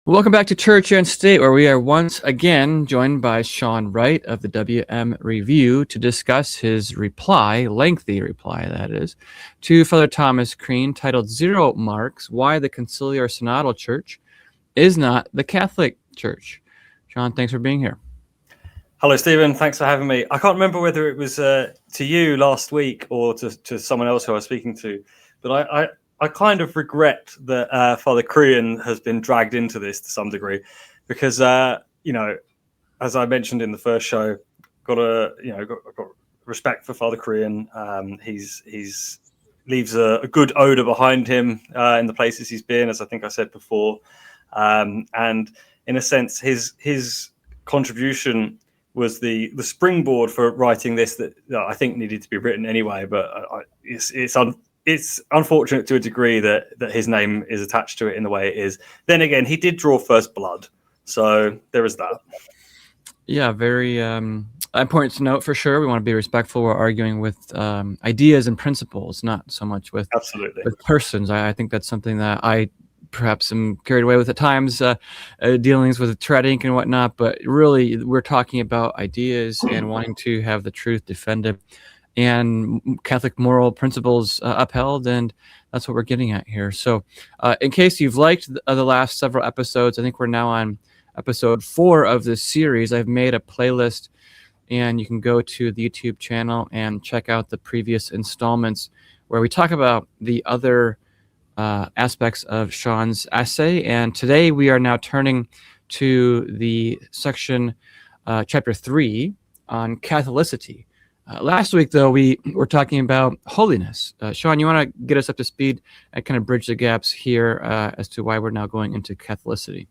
Welcome back to Church and State, where we are once again joined by Sean Wright of the WM Review to discuss his lengthy reply that is, to Father Thomas Crean titled Zero Marks, Why the Conciliar Synodal Church is Not the Catholic Church. Sean, thanks for being here. Hello, Stephen. Thanks for having me. I can't remember whether it was to you last week or to someone else who I was speaking to, but I kind of regret that Father Crean has been dragged into this to some degree, because as I mentioned in the first show, got respect for Father Crean. He's leaves a good odor behind him in the places he's been, as I think I said before, and in a sense, his contribution was the springboard for writing this that I think needed to be written anyway. But it's unfortunate to a degree that his name is attached to it in the way it is. Then again, he did draw first blood, so there is that. Yeah, very important to note for sure. We want to be respectful. We're arguing with ideas and principles, not so much with persons. I think that's something that I perhaps am carried away with at times, dealings with threat ink and whatnot. But really, we're talking about ideas and wanting to have the truth defended and Catholic moral principles upheld, and that's what we're getting at here. So in case you've liked the last several episodes, I think we're now on episode 4 of this series. I've made a playlist, and you can go to the YouTube channel and check out the previous installments where we talk about the other aspects of Sean's essay. And today we are now turning to the section, chapter 3, on Catholicity. Last week, though, we were talking about holiness. Sean, you want to get us up to speed and kind of bridge the gaps here as to why we're now going into Catholicity?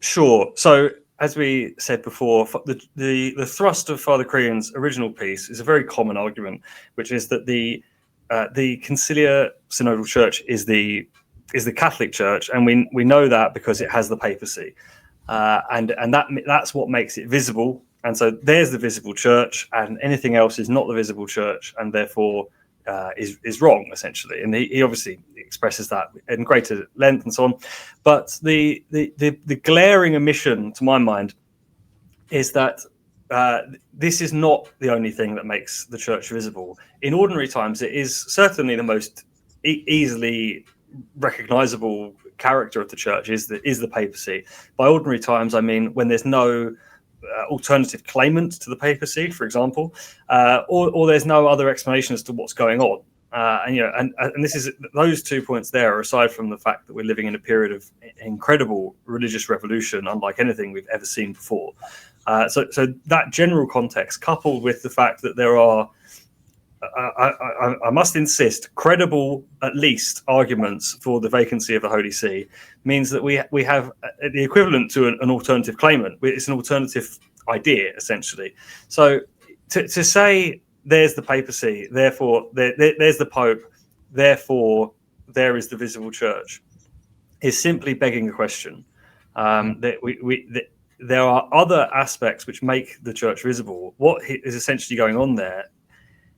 Sure. So, as we said before, the thrust of Father Crean's original piece is a very common argument, which is that the Conciliar Synodal Church is the Catholic Church, and we know that because it has the papacy, and that's what makes it visible. And so there's the visible church, and anything else is not the visible church, and therefore is wrong, essentially. And he obviously expresses that in greater length and so on. But the glaring omission, to my mind, is that this is not the only thing that makes the church visible. In ordinary times, it is certainly the most easily recognizable character of the church is the papacy. By ordinary times, I mean when there's no alternative claimant to the papacy, for example, or there's no other explanation as to what's going on. And this is those 2 points there, aside from the fact that we're living in a period of incredible religious revolution, unlike anything we've ever seen before. So that general context, coupled with the fact that there are, I must insist, credible, at least, arguments for the vacancy of the Holy See, means that we have the equivalent to an alternative claimant. It's an alternative idea, essentially. So to say there's the papacy, therefore there's the Pope, therefore there is the visible church, is simply begging the question. There are other aspects which make the church visible. What is essentially going on there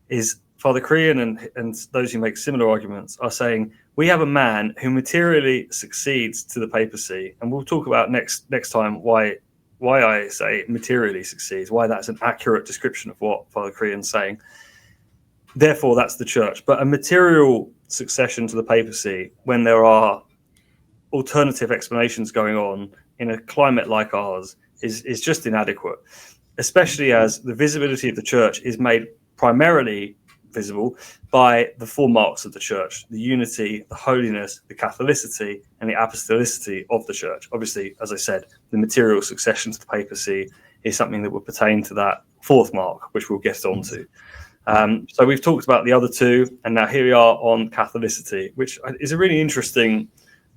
is Father Crean and those who make similar arguments are saying we have a man who materially succeeds to the papacy, and we'll talk about next time why I say materially succeeds, why that's an accurate description of what Father Crean's saying. Therefore, that's the church. But a material succession to the papacy, when there are alternative explanations going on in a climate like ours, is just inadequate, especially as the visibility of the church is made primarily visible by the 4 marks of the church: the unity, the holiness, the Catholicity, and the apostolicity of the church. Obviously, as I said, the material succession to the papacy is something that would pertain to that 4th mark, which we'll get onto. So we've talked about the other 2, and now here we are on Catholicity, which is a really interesting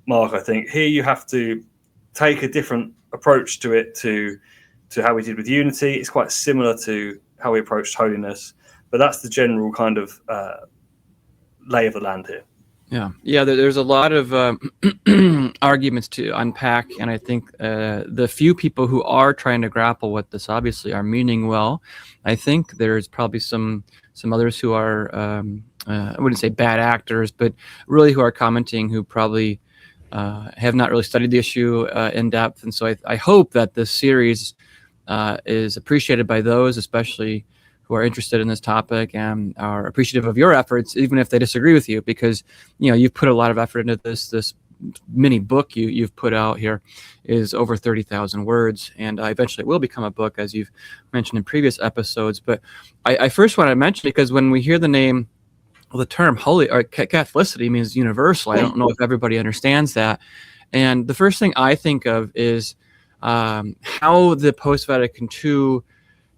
mark, I think. Here you have to take a different approach to it to how we did with unity. It's quite similar to how we approached holiness, but that's the general kind of lay of the land here. Yeah. There's a lot of arguments to unpack, and I think the few people who are trying to grapple with this obviously are meaning well. I think there's probably some others who are I wouldn't say bad actors, but really who are commenting, who probably have not really studied the issue in depth. And so I hope that this series is appreciated by those, especially who are interested in this topic and are appreciative of your efforts, even if they disagree with you, because, you've put a lot of effort into this. This mini book you've put out here is over 30,000 words, and eventually it will become a book, as you've mentioned in previous episodes. But I first want to mention, because when we hear the term holy or Catholicity means universal. I don't know if everybody understands that. And the first thing I think of is how the post-Vatican II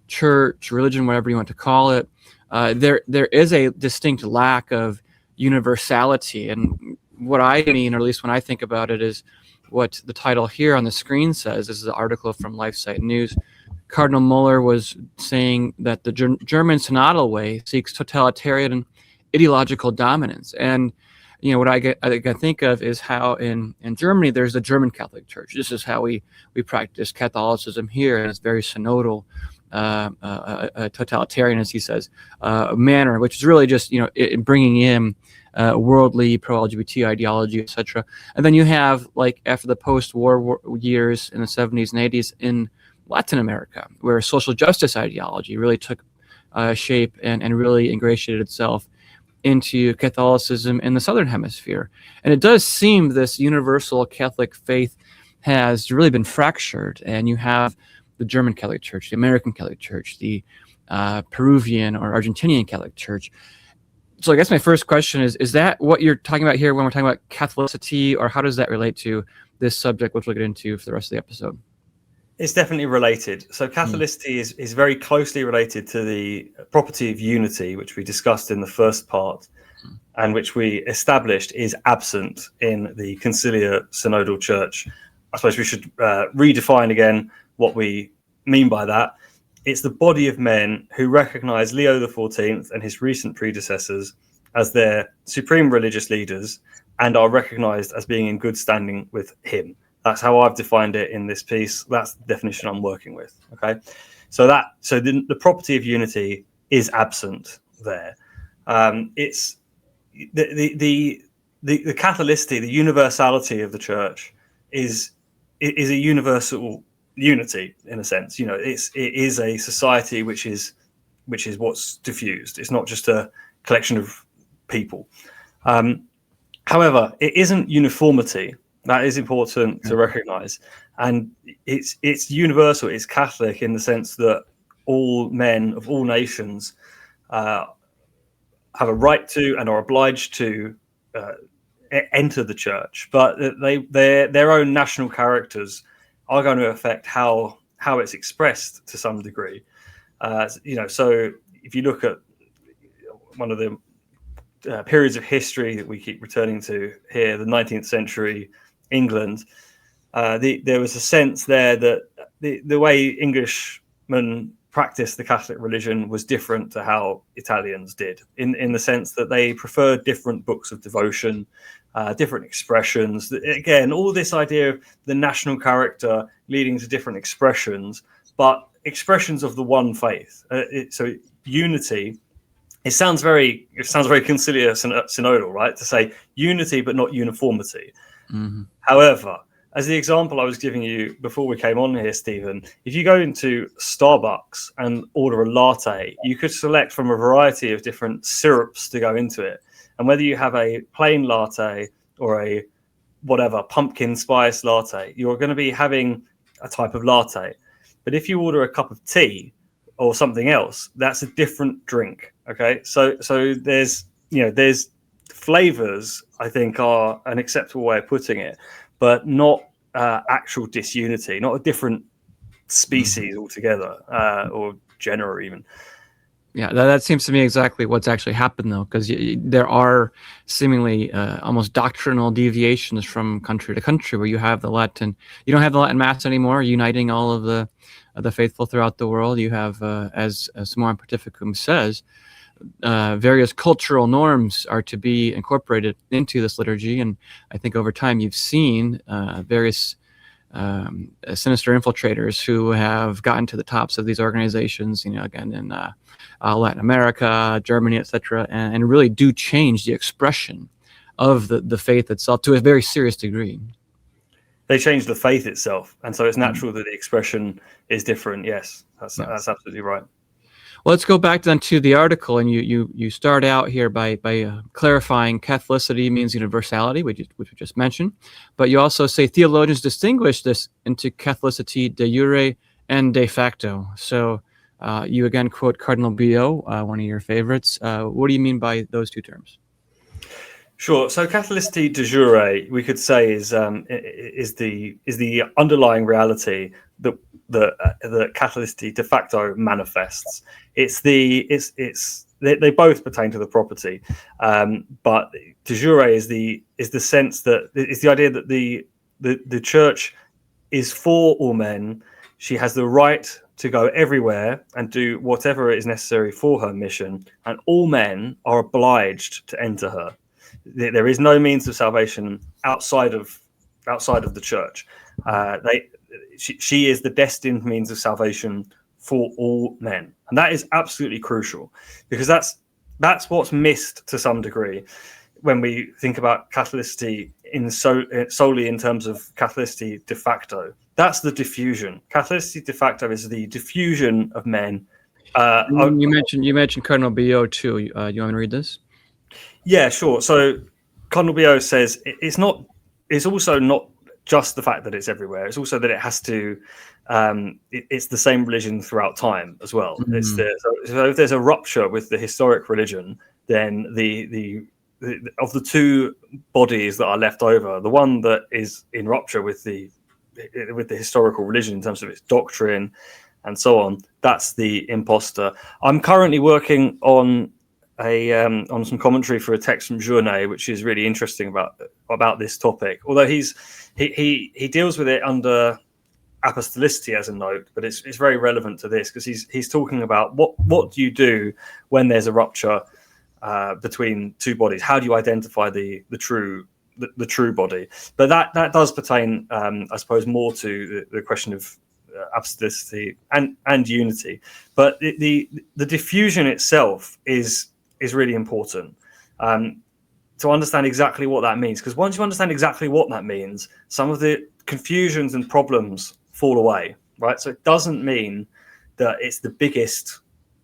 church, religion, whatever you want to call it, there is a distinct lack of universality. And what I mean, or at least when I think about it, is what the title here on the screen says. This is an article from LifeSite News. Cardinal Muller was saying that the German Synodal way seeks totalitarian ideological dominance. And what I think of is how in Germany there's the German Catholic Church. This is how we practice Catholicism here, and it's very synodal, totalitarian, as he says, manner, which is really just bringing in worldly pro-LGBT ideology, etc. And then you have, like, after the post-war years in the 70s and 80s in Latin America, where social justice ideology really took shape and really ingratiated itself into Catholicism in the Southern Hemisphere. And it does seem this universal Catholic faith has really been fractured, and you have the German Catholic Church, the American Catholic Church, the Peruvian or Argentinian Catholic Church. So I guess my first question is that what you're talking about here when we're talking about Catholicity, or how does that relate to this subject, which we'll get into for the rest of the episode? It's definitely related. So Catholicity is very closely related to the property of unity, which we discussed in the first part, and which we established is absent in the Conciliar Synodal Church. I suppose we should redefine again what we mean by that. It's the body of men who recognize Leo XIV and his recent predecessors as their supreme religious leaders and are recognized as being in good standing with him. That's how I've defined it in this piece. That's the definition I'm working with. Okay, so the property of unity is absent there. It's the Catholicity, the universality of the church is a universal unity in a sense. It is a society which is what's diffused. It's not just a collection of people. However, it isn't uniformity. That is important to recognize. And it's universal, it's Catholic in the sense that all men of all nations have a right to and are obliged to enter the church. But their own national characters are going to affect how it's expressed to some degree. So if you look at one of the periods of history that we keep returning to here, the 19th century England, there was a sense there that the way Englishmen practiced the Catholic religion was different to how Italians did, in the sense that they preferred different books of devotion, different expressions. Again, all this idea of the national character leading to different expressions, but expressions of the one faith. So unity. It sounds very conciliar synodal, right? To say unity but not uniformity. Mm-hmm. However, as the example I was giving you before we came on here, Stephen, if you go into Starbucks and order a latte, you could select from a variety of different syrups to go into it. And whether you have a plain latte or a whatever pumpkin spice latte, you're going to be having a type of latte. But if you order a cup of tea or something else, that's a different drink. Okay, so there's flavors, I think, are an acceptable way of putting it, but not actual disunity, not a different species altogether, or genera even. Yeah, that seems to me exactly what's actually happened, though, because there are seemingly almost doctrinal deviations from country to country, where you have the Latin, you don't have the Latin Mass anymore, uniting all of the faithful throughout the world. You have, as Summorum Pontificum says, various cultural norms are to be incorporated into this liturgy, and I think over time you've seen various sinister infiltrators who have gotten to the tops of these organizations, again in Latin America, Germany, etc., and really do change the expression of the faith itself to a very serious degree. They change the faith itself, and so it's natural that the expression is different. Yes, that's absolutely right. Well, let's go back then to the article, and you start out here by clarifying Catholicity means universality, which we just mentioned, but you also say theologians distinguish this into Catholicity de jure and de facto. So you again quote Cardinal Billot, one of your favorites. What do you mean by those two terms? Sure. So Catholicity de jure, we could say, is the underlying reality that Catholicity de facto manifests. They both pertain to the property, but de jure is the sense that it's the idea that the Church is for all men. She has the right to go everywhere and do whatever is necessary for her mission, and all men are obliged to enter her. There is no means of salvation outside of the Church. She is the destined means of salvation for all men, and that is absolutely crucial, because that's what's missed to some degree when we think about Catholicity solely in terms of Catholicity de facto. That's the diffusion. Catholicity de facto is the diffusion of men. You mentioned Cardinal Billot too. You want me to read this? Yeah, sure. So Cardinal Billot says it's also not just the fact that it's everywhere. It's also that it has to. It's the same religion throughout time as well. Mm-hmm. So if there's a rupture with the historic religion, then of the two bodies that are left over, the one that is in rupture with the historical religion in terms of its doctrine and so on, that's the impostor. I'm currently working on on some commentary for a text from Journet, which is really interesting about this topic. Although he deals with it under apostolicity as a note, but it's very relevant to this, because he's talking about what do you do when there's a rupture between two bodies? How do you identify the true body? But that does pertain, I suppose, more to the question of apostolicity and unity. But the diffusion itself is really important to understand exactly what that means, because once you understand exactly what that means, some of the confusions and problems fall away, right? So it doesn't mean that it's the biggest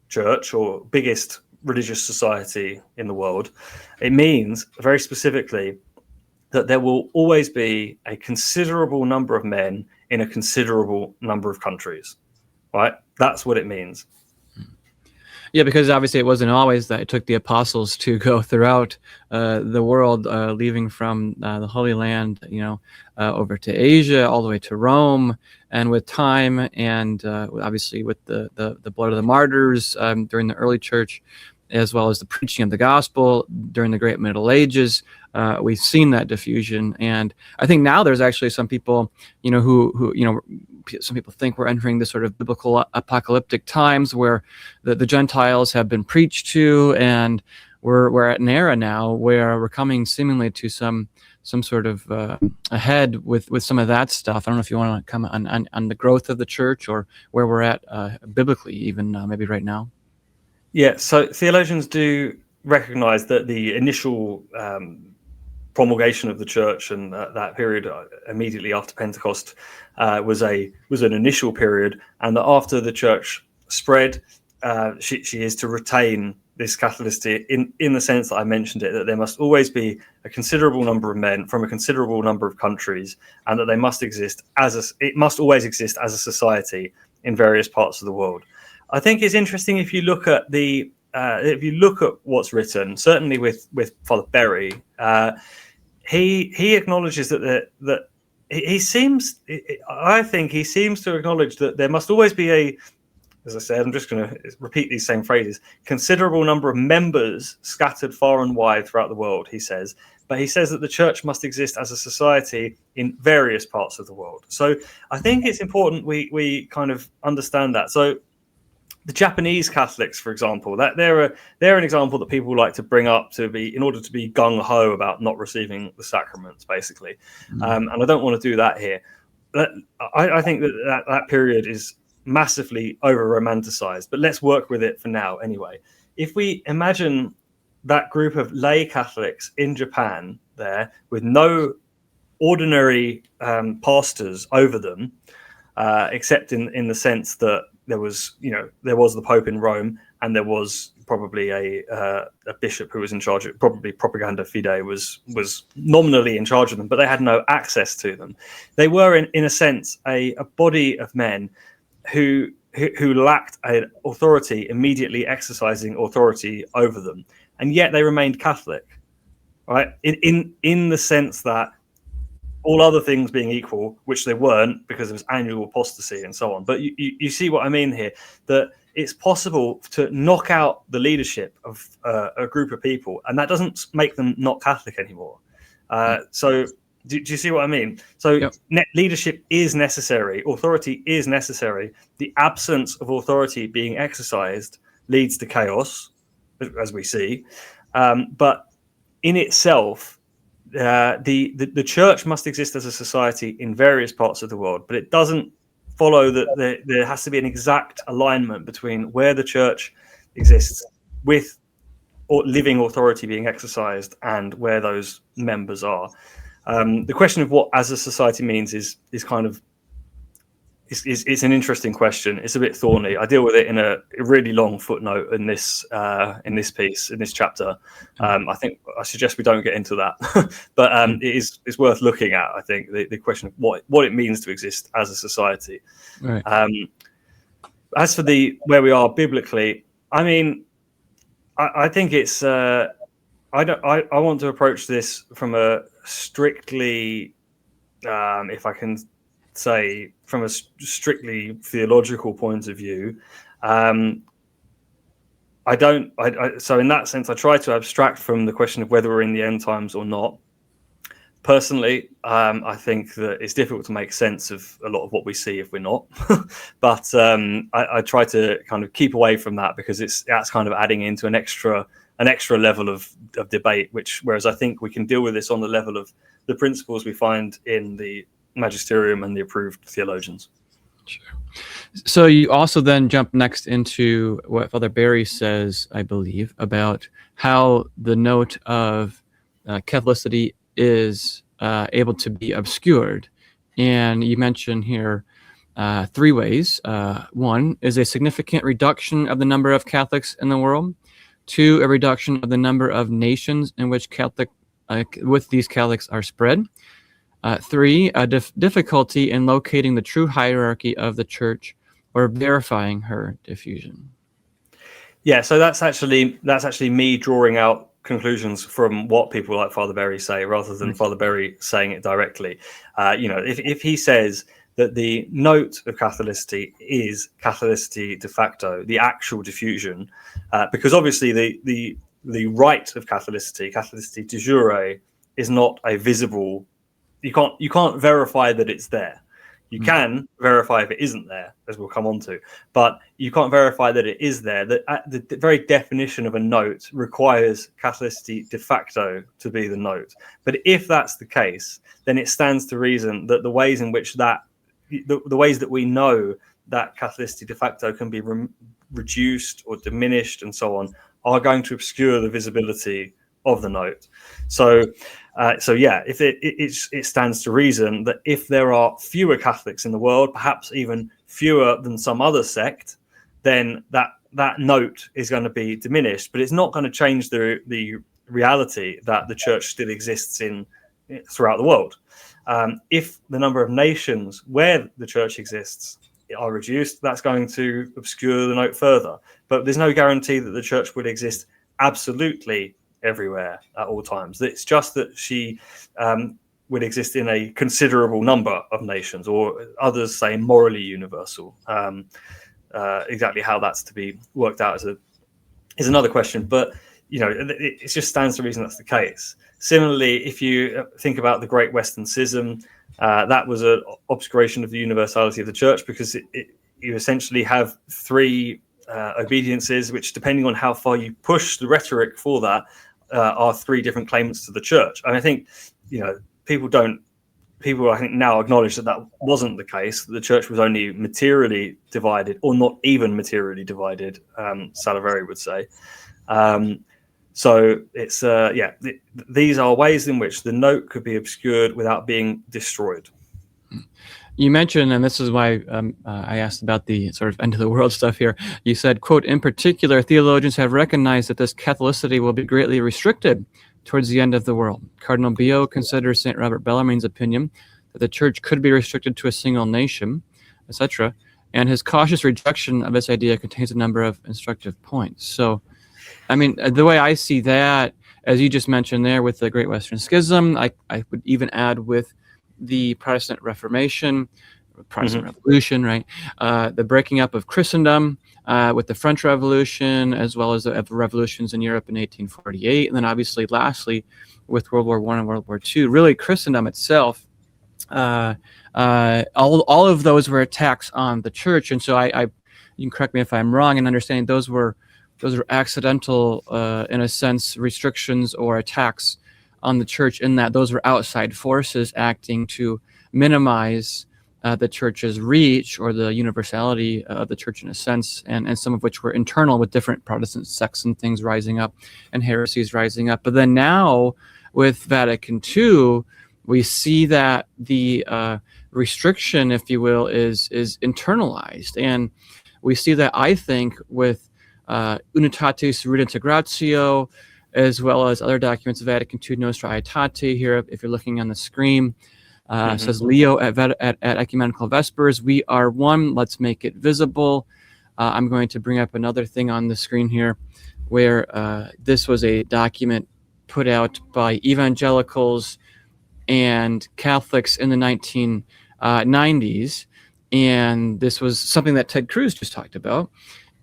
church or biggest religious society in the world. It means very specifically that there will always be a considerable number of men in a considerable number of countries, right? That's what it means. Yeah, because obviously it wasn't always that it took the apostles to go throughout the world, leaving from the Holy Land, over to Asia, all the way to Rome. And with time and obviously with the blood of the martyrs during the early church, as well as the preaching of the gospel during the Great Middle Ages, we've seen that diffusion. And I think now there's actually some people, who some people think we're entering this sort of biblical apocalyptic times where the Gentiles have been preached to, and we're at an era now where we're coming seemingly to some sort of ahead with some of that stuff. I don't know if you want to comment on the growth of the church or where we're at biblically, even maybe right now. Yeah, so theologians do recognize that the initial promulgation of the church and that period immediately after Pentecost was an initial period, and that after the church spread, she is to retain this Catholicity in the sense that I mentioned it, that there must always be a considerable number of men from a considerable number of countries, and that they must exist it must always exist as a society in various parts of the world. I think it's interesting if you look at what's written, certainly with Father Berry, he acknowledges that he seems to acknowledge that there must always be as I said, I'm just going to repeat these same phrases, considerable number of members scattered far and wide throughout the world, he says. But he says that the church must exist as a society in various parts of the world. So I think it's important we kind of understand that. So the Japanese Catholics, for example, that they're an example that people like to bring up in order to be gung-ho about not receiving the sacraments, basically. And I don't want to do that here. But I think that period is massively over-romanticized, but let's work with it for now anyway. If we imagine that group of lay Catholics in Japan there, with no ordinary pastors over them, except in the sense that there was the Pope in Rome, and there was probably a bishop who was in charge of, probably Propaganda Fide was nominally in charge of them, but they had no access to them. They were in a sense a body of men who lacked an authority immediately exercising authority over them, and yet they remained Catholic, right? In the sense that, all other things being equal, which they weren't because there was annual apostasy and so on. But you see what I mean here, that it's possible to knock out the leadership of a group of people, and that doesn't make them not Catholic anymore. So do you see what I mean? So yep. Leadership is necessary. Authority is necessary. The absence of authority being exercised leads to chaos, as we see. But in itself, the church must exist as a society in various parts of the world, but it doesn't follow that there has to be an exact alignment between where the church exists with living authority being exercised and where those members are. The question of what as a society means is kind of it's an interesting question. It's a bit thorny. I deal with it in a really long footnote in this piece, in this chapter. I suggest we don't get into that, but it's worth looking at. I think the question of what it means to exist as a society. Right. As for where we are biblically, I mean, I think it's. I want to approach this from a strictly, if I can say, from a strictly theological point of view. So in that sense, I try to abstract from the question of whether we're in the end times or not. Personally, I think that it's difficult to make sense of a lot of what we see if we're not. But I try to kind of keep away from that, because that's kind of adding into an extra level of debate, whereas I think we can deal with this on the level of the principles we find in the magisterium and the approved theologians. Sure. So you also then jump next into what Father Barry says, I believe, about how the note of Catholicity is able to be obscured. And you mention here 3 ways. 1 is a significant reduction of the number of Catholics in the world. 2, a reduction of the number of nations in which these Catholics are spread. 3, a difficulty in locating the true hierarchy of the church or verifying her diffusion. Yeah, so that's actually me drawing out conclusions from what people like Father Berry say, rather than Father Berry saying it directly. If he says that the note of Catholicity is Catholicity de facto, the actual diffusion, because obviously the rite of Catholicity, Catholicity de jure, is not a visible. You can't verify that it's there. You can verify if it isn't there, as we'll come on to, but you can't verify that it is there. The very definition of a note requires Catholicity de facto to be the note. But if that's the case, then it stands to reason that the ways in which the ways that we know that Catholicity de facto can be reduced or diminished and so on are going to obscure the visibility of the note. So if it stands to reason that if there are fewer Catholics in the world, perhaps even fewer than some other sect, then that note is going to be diminished. But it's not going to change the reality that the church still exists throughout the world. If the number of nations where the church exists are reduced, that's going to obscure the note further. But there's no guarantee that the church would exist absolutely everywhere at all times. It's just that she would exist in a considerable number of nations, or others say morally universal. Exactly how that's to be worked out is another question, but it just stands to reason that's the case. Similarly, if you think about the Great Western Schism, that was an obscuration of the universality of the church, because you essentially have 3 obediences, which, depending on how far you push the rhetoric for that, are 3 different claimants to the church. And I think, people I think now acknowledge that wasn't the case. The church was only materially divided, or not even materially divided, Salaveri would say. So it's these are ways in which the note could be obscured without being destroyed. You mentioned, and this is why I asked about the sort of end of the world stuff here. You said, quote, in particular, theologians have recognized that this Catholicity will be greatly restricted towards the end of the world. Cardinal Bio considers St. Robert Bellamine's opinion that the church could be restricted to a single nation, etc., and his cautious rejection of this idea contains a number of instructive points. So, I mean, the way I see that, as you just mentioned there with the Great Western Schism, I would even add with the Protestant Reformation, Protestant Revolution, right? The breaking up of Christendom with the French Revolution, as well as the revolutions in Europe in 1848. And then obviously, lastly, with World War I and World War II, really Christendom itself, all of those were attacks on the church. And so you can correct me if I'm wrong in understanding those were accidental, in a sense, restrictions or attacks on the church, in that those were outside forces acting to minimize the church's reach or the universality of the church in a sense, and some of which were internal with different Protestant sects and things rising up and heresies rising up. But then now with Vatican II, we see that the restriction, if you will, is internalized. And we see that, I think, with Unitatis Redintegratio, as well as other documents of Vatican II, Nostra Aetate here, if you're looking on the screen, says Leo at Ecumenical Vespers, we are one, let's make it visible. I'm going to bring up another thing on the screen here, where this was a document put out by evangelicals and Catholics in the 1990s, and this was something that Ted Cruz just talked about.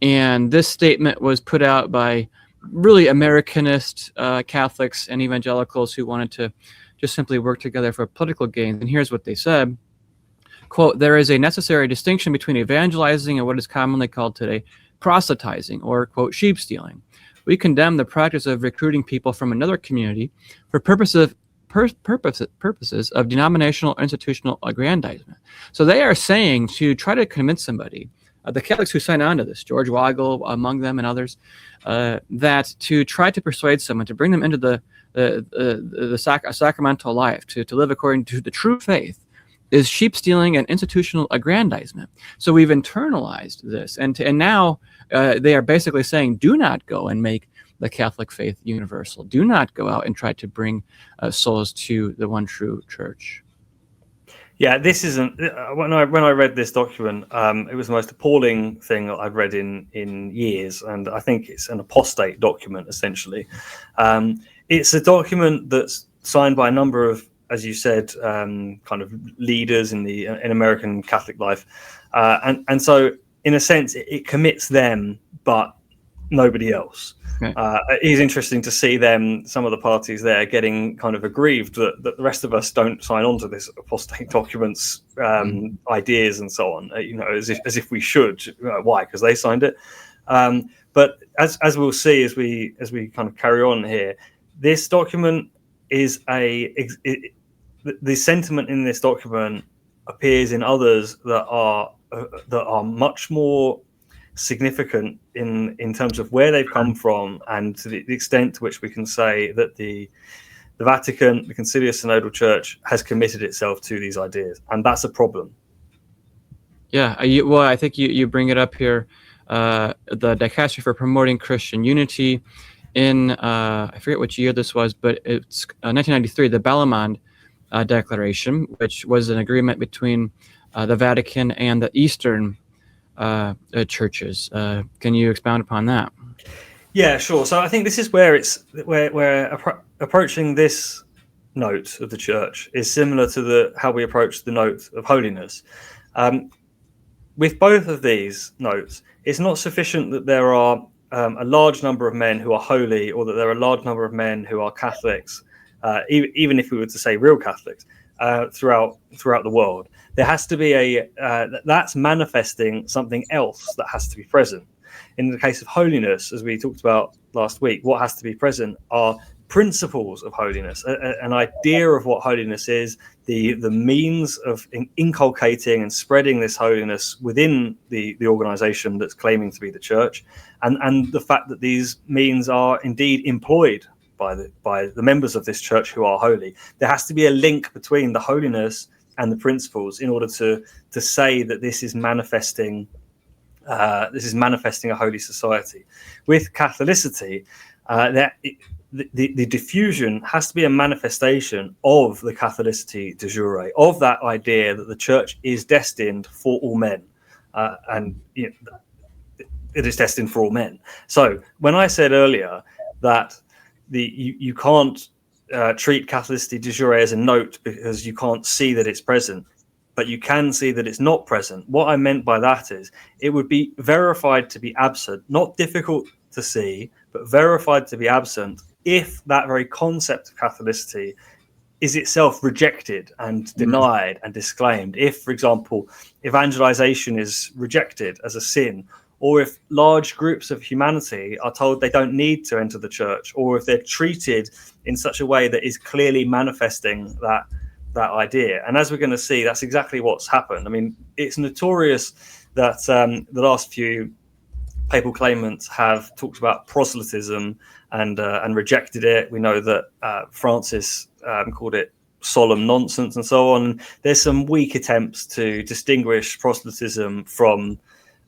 And this statement was put out by really Americanist Catholics and evangelicals who wanted to just simply work together for political gains. And here's what they said, quote, there is a necessary distinction between evangelizing and what is commonly called today proselytizing, or, quote, sheep stealing. We condemn the practice of recruiting people from another community for purposes of denominational or institutional aggrandizement. So they are saying, to try to convince somebody, the Catholics who signed on to this, George Weigel among them and others, that to try to persuade someone, to bring them into the sacramental life, to live according to the true faith, is sheep stealing and institutional aggrandizement. So we've internalized this, and now they are basically saying, do not go and make the Catholic faith universal. Do not go out and try to bring souls to the one true church. Yeah, this isn't. When I read this document, it was the most appalling thing that I've read in years, and I think it's an apostate document essentially. It's a document that's signed by a number of, as you said, kind of leaders in American Catholic life, and so in a sense it commits them, but nobody else. Right. It is interesting to see some of the parties there getting kind of aggrieved that the rest of us don't sign on to this apostate documents, ideas and so on. As if we should. Why? Because they signed it. But as we'll see as we kind of carry on here, this document is the sentiment in this document appears in others that are much more significant in terms of where they've come from, and to the extent to which we can say that the Vatican, the Conciliar Synodal Church, has committed itself to these ideas, and that's a problem. Yeah, well, I think you bring it up here, the Dicastery for Promoting Christian Unity in, I forget which year this was, but it's 1993, the Bellamond Declaration, which was an agreement between the Vatican and the Eastern churches. Can you expound upon that? Yeah, sure. So I think this is where approaching this note of the church is similar to how we approach the note of holiness. With both of these notes, it's not sufficient that there are a large number of men who are holy, or that there are a large number of men who are Catholics, even if we were to say real Catholics, throughout the world. There has to be that's manifesting something else that has to be present. In the case of holiness, as we talked about last week, what has to be present are principles of holiness, an idea of what holiness is, the means of inculcating and spreading this holiness within the organization that's claiming to be the church, and the fact that these means are indeed employed by the members of this church who are holy. There has to be a link between the holiness and the principles in order to say that this is manifesting a holy society. With Catholicity, the diffusion has to be a manifestation of the Catholicity de jure, of that idea that the church is destined for all men, and it is destined for all men. So when I said earlier that you can't treat Catholicity de jure as a note because you can't see that it's present, but you can see that it's not present, what I meant by that is it would be verified to be absent, not difficult to see, but verified to be absent if that very concept of Catholicity is itself rejected and denied and disclaimed. If, for example, evangelization is rejected as a sin, or if large groups of humanity are told they don't need to enter the church, or if they're treated in such a way that is clearly manifesting that idea. And as we're going to see, that's exactly what's happened. I mean, it's notorious that the last few papal claimants have talked about proselytism and rejected it. We know that Francis called it solemn nonsense and so on. There's some weak attempts to distinguish proselytism from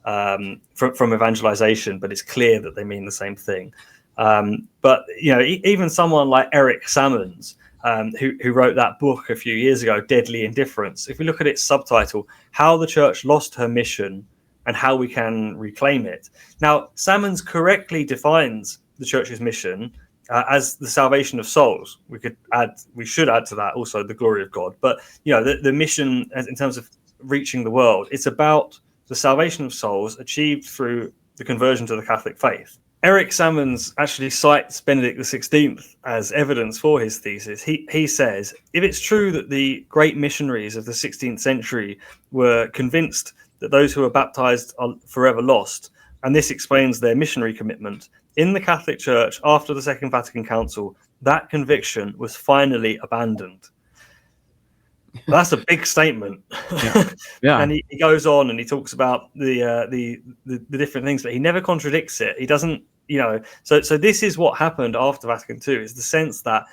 evangelization, but it's clear that they mean the same thing. But even someone like Eric Sammons, who wrote that book a few years ago, Deadly Indifference, if we look at its subtitle, How the Church Lost Her Mission and How We Can Reclaim It. Now, Sammons correctly defines the church's mission as the salvation of souls. We should add to that also the glory of God. But the mission in terms of reaching the world, it's about the salvation of souls achieved through the conversion to the Catholic faith. Eric Sammons actually cites Benedict XVI as evidence for his thesis. He says, if it's true that the great missionaries of the 16th century were convinced that those who are baptized are forever lost, and this explains their missionary commitment, in the Catholic Church after the Second Vatican Council, that conviction was finally abandoned. That's a big statement. Yeah. And he goes on and he talks about the different things, but he never contradicts it. He doesn't, so this is what happened after Vatican II, is the sense that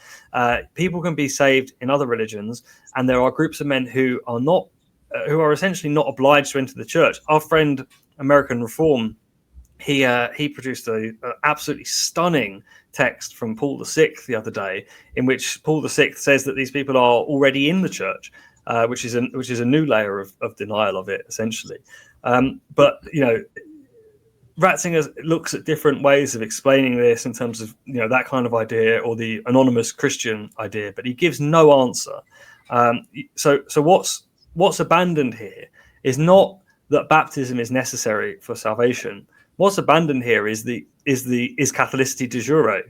people can be saved in other religions, and there are groups of men who are essentially not obliged to enter the church. Our friend American Reform, he produced a absolutely stunning text from Paul VI the other day, in which Paul VI says that these people are already in the church, which is a new layer of denial of it, essentially. But Ratzinger looks at different ways of explaining this in terms of that kind of idea, or the anonymous Christian idea, but he gives no answer. So what's abandoned here is not that baptism is necessary for salvation. What's abandoned here is Catholicity de jure,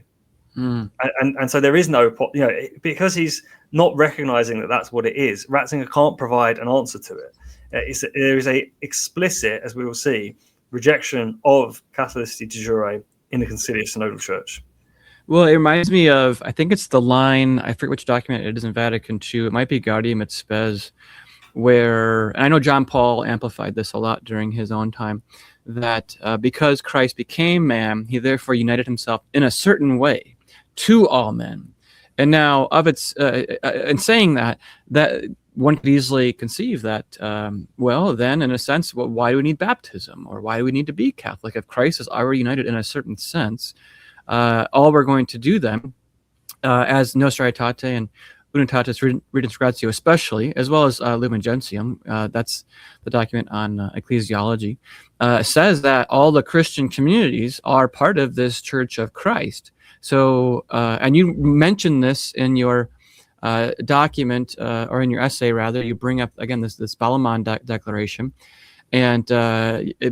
and so there is no because he's not recognizing that that's what it is. Ratzinger can't provide an answer to it. There is a explicit, as we will see, rejection of Catholicity de jure in the Conciliar Synodal Church. Well, it reminds me of, I think it's the line, I forget which document it is in Vatican II. It might be Gaudium et Spes, where, and I know John Paul amplified this a lot during his own time, that because Christ became man, he therefore united himself in a certain way to all men. And now, in saying that one could easily conceive that, well, then, in a sense, why do we need baptism? Or why do we need to be Catholic? If Christ is already united in a certain sense, all we're going to do then, as Nostra Aetate and Unitatis Redemptoris Gratio especially, as well as Lumen Gentium, that's the document on ecclesiology, says that all the Christian communities are part of this Church of Christ. So, and you mentioned this in your document, or in your essay rather, you bring up again this Balamon declaration, and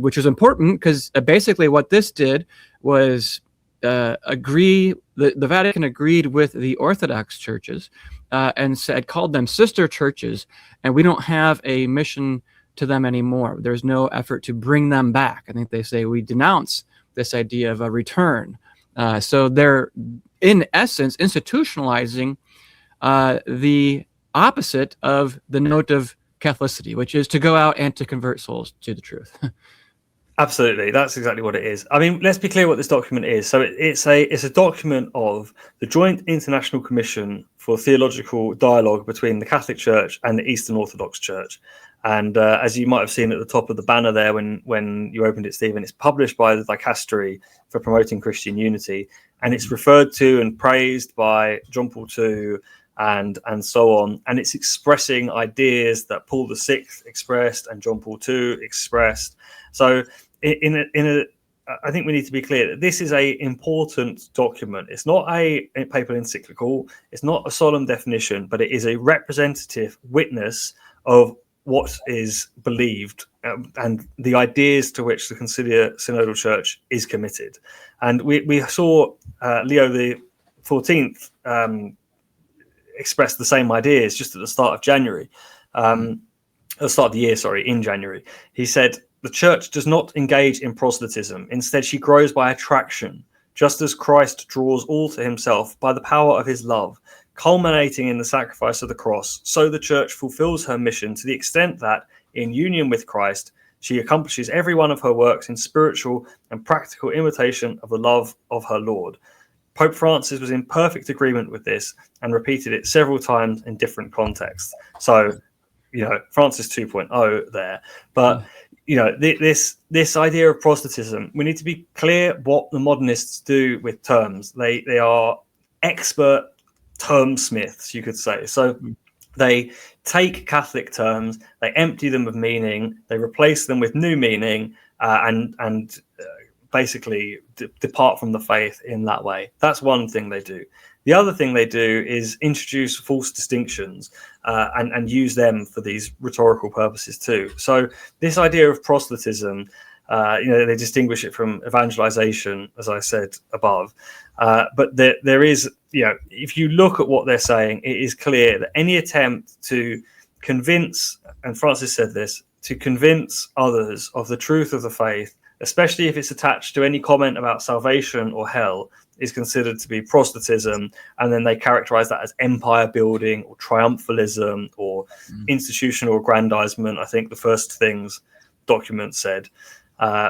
which is important because basically what this did was agree. The Vatican agreed with the Orthodox churches and called them sister churches, and we don't have a mission to them anymore. There's no effort to bring them back. I think they say we denounce this idea of a return. So they're, in essence, institutionalizing the opposite of the note of Catholicity, which is to go out and to convert souls to the truth. Absolutely, that's exactly what it is. I mean, let's be clear what this document is. So it's a document of the Joint International Commission for Theological Dialogue between the Catholic Church and the Eastern Orthodox Church. And as you might have seen at the top of the banner there when you opened it, Stephen, it's published by the Dicastery for Promoting Christian Unity, and it's referred to and praised by John Paul II and so on. And it's expressing ideas that Paul VI expressed and John Paul II expressed. So I think we need to be clear that this is a important document. It's not a papal encyclical. It's not a solemn definition, but it is a representative witness of what is believed and the ideas to which the Conciliar Synodal Church is committed. And we saw Leo XIV express the same ideas just at the start of January, at the start of the year, sorry, in January. He said, "The Church does not engage in proselytism. Instead, she grows by attraction, just as Christ draws all to himself by the power of his love, culminating in the sacrifice of the cross. So the Church fulfills her mission to the extent that, in union with Christ, she accomplishes every one of her works in spiritual and practical imitation of the love of her Lord." Pope Francis was in perfect agreement with this and repeated it several times in different contexts. So, Francis 2.0 there. But, this idea of proselytism, we need to be clear what the modernists do with terms. They are expert termsmiths, you could say. So they take Catholic terms, they empty them of meaning, they replace them with new meaning, and basically depart from the faith in that way. That's one thing they do. The other thing they do is introduce false distinctions and use them for these rhetorical purposes too. So this idea of proselytism, they distinguish it from evangelization, as I said above. But there is, if you look at what they're saying, it is clear that any attempt to convince, and Francis said this, to convince others of the truth of the faith, especially if it's attached to any comment about salvation or hell, is considered to be proselytism. And then they characterize that as empire building or triumphalism or institutional aggrandizement. I think the first things document said.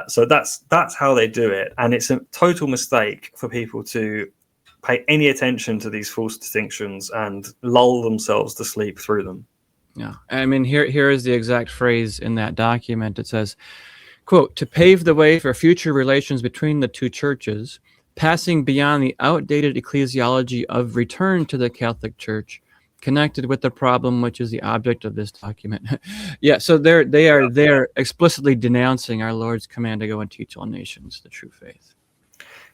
So that's how they do it. And it's a total mistake for people to pay any attention to these false distinctions and lull themselves to sleep through them. Yeah. I mean, here is the exact phrase in that document. It says, quote, "To pave the way for future relations between the two churches, passing beyond the outdated ecclesiology of return to the Catholic Church, connected with the problem which is the object of this document." Yeah, so they're explicitly denouncing our Lord's command to go and teach all nations the true faith.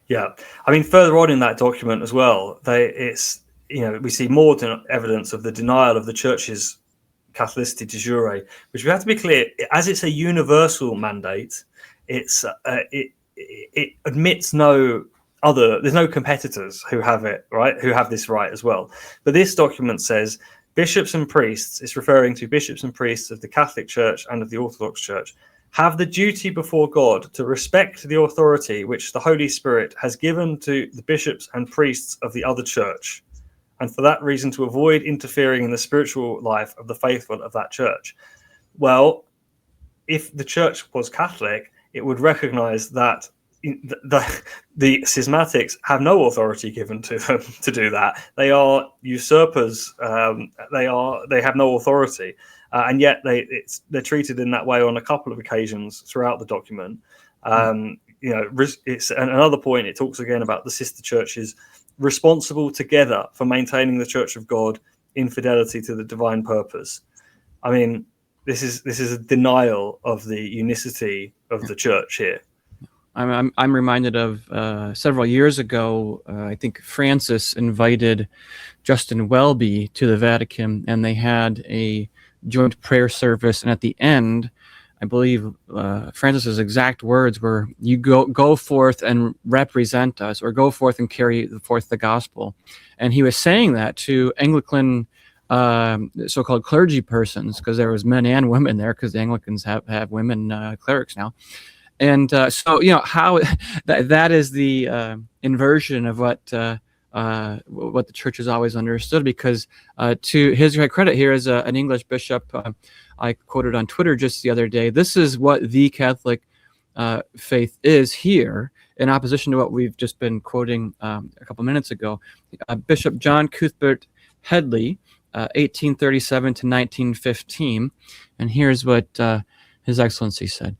Yeah, I mean, further on in that document as well, we see more evidence of the denial of the Church's Catholicity de jure, which we have to be clear, as it's a universal mandate, it admits there's no competitors who have it, right, who have this right as well. But this document says bishops and priests, it's referring to bishops and priests of the Catholic Church and of the Orthodox Church, have the duty before God to respect the authority which the Holy Spirit has given to the bishops and priests of the other church, and for that reason to avoid interfering in the spiritual life of the faithful of that church. Well, if the church was Catholic, it would recognize that the schismatics have no authority given to them to do that. They are usurpers. They have no authority, and yet they're treated in that way on a couple of occasions throughout the document. It's another point. It talks again about the sister churches responsible together for maintaining the Church of God in fidelity to the divine purpose. I mean, this is a denial of the unicity of the Church here. I'm reminded of several years ago. I think Francis invited Justin Welby to the Vatican, and they had a joint prayer service. And at the end, I believe Francis's exact words were, "You go forth and represent us, or go forth and carry forth the gospel." And he was saying that to Anglican so-called clergy persons, because there was men and women there, because the Anglicans have women clerics now. And so how that is the inversion of what what the church has always understood. Because to his credit, here is an English bishop I quoted on Twitter just the other day. This is what the Catholic faith is here, in opposition to what we've just been quoting a couple minutes ago. Bishop John Cuthbert Headley, 1837 to 1915, and here's what His Excellency said,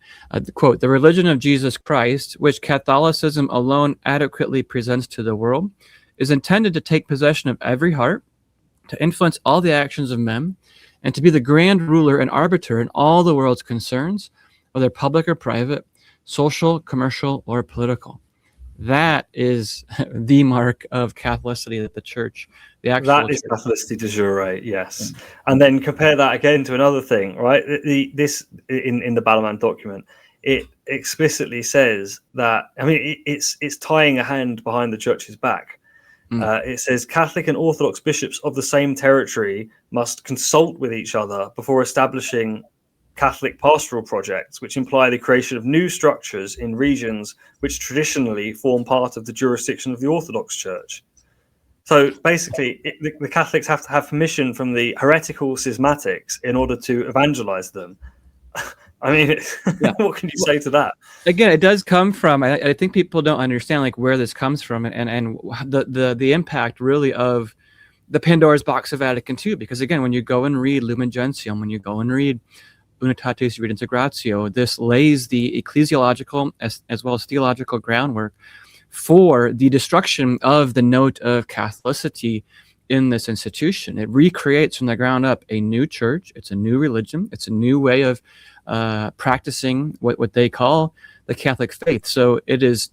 quote, "The religion of Jesus Christ, which Catholicism alone adequately presents to the world, is intended to take possession of every heart, to influence all the actions of men, and to be the grand ruler and arbiter in all the world's concerns, whether public or private, social, commercial, or political." That is the mark of Catholicity, that the church, the actual that is Catholicity de jure, yes. Yeah. And then compare that again to another thing, right? This in the Ballermann document, it explicitly says that, I mean, it's tying a hand behind the church's back. It says Catholic and Orthodox bishops of the same territory must consult with each other before establishing Catholic pastoral projects, which imply the creation of new structures in regions which traditionally form part of the jurisdiction of the Orthodox Church. So basically, the Catholics have to have permission from the heretical schismatics in order to evangelize them. I mean, yeah. What can you say to that? Again, it does come from, I think people don't understand like where this comes from, and the impact really of the Pandora's box of Vatican II. Because again, when you go and read Lumen Gentium, when you go and read Unitatis Redintegratio, this lays the ecclesiological as well as theological groundwork for the destruction of the note of Catholicity in this institution. It recreates from the ground up a new church. It's a new religion. It's a new way of practicing what they call the Catholic faith. So it is,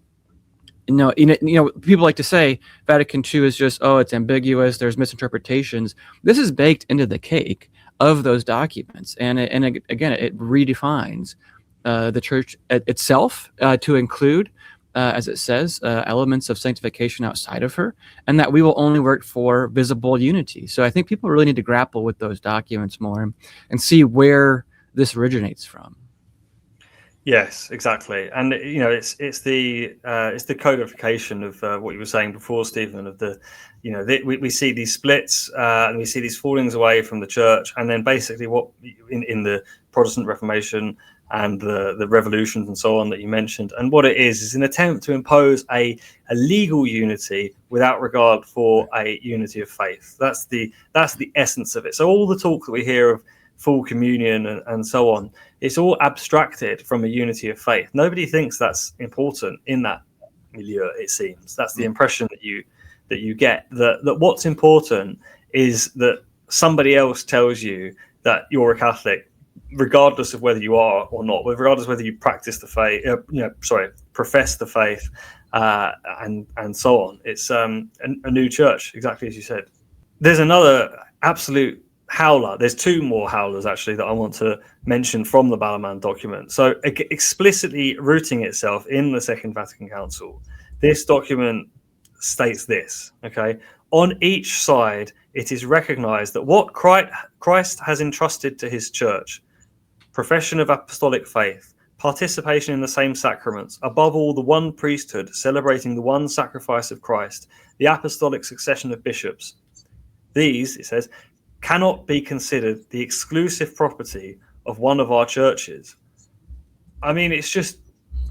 people like to say Vatican II is just, it's ambiguous, there's misinterpretations. This is baked into the cake of those documents, and again, it redefines the church itself to include, as it says, elements of sanctification outside of her, and that we will only work for visible unity. So I think people really need to grapple with those documents more and see where this originates from. Yes, exactly, and it's the codification of what you were saying before, Stephen. Of we see these splits and we see these fallings away from the church, and then basically what in the Protestant Reformation and the revolutions and so on that you mentioned, and what it is an attempt to impose a legal unity without regard for a unity of faith. That's the essence of it. So all the talk that we hear of full communion and so on, it's all abstracted from a unity of faith. Nobody thinks that's important in that milieu, it seems. That's the impression that you get, that what's important is that somebody else tells you that you're a Catholic, regardless of whether you are or not, regardless of whether you practice the faith, profess the faith, and so on. It's a new church, exactly as you said. There's another absolute howler. There's two more howlers actually that I want to mention from the Ballermann document. So explicitly rooting itself in the Second Vatican Council, this document states this, okay? On each side, it is recognized that what Christ has entrusted to his church, profession of apostolic faith, participation in the same sacraments, above all the one priesthood celebrating the one sacrifice of Christ, the apostolic succession of bishops, these, it says, cannot be considered the exclusive property of one of our churches. I mean, it's just,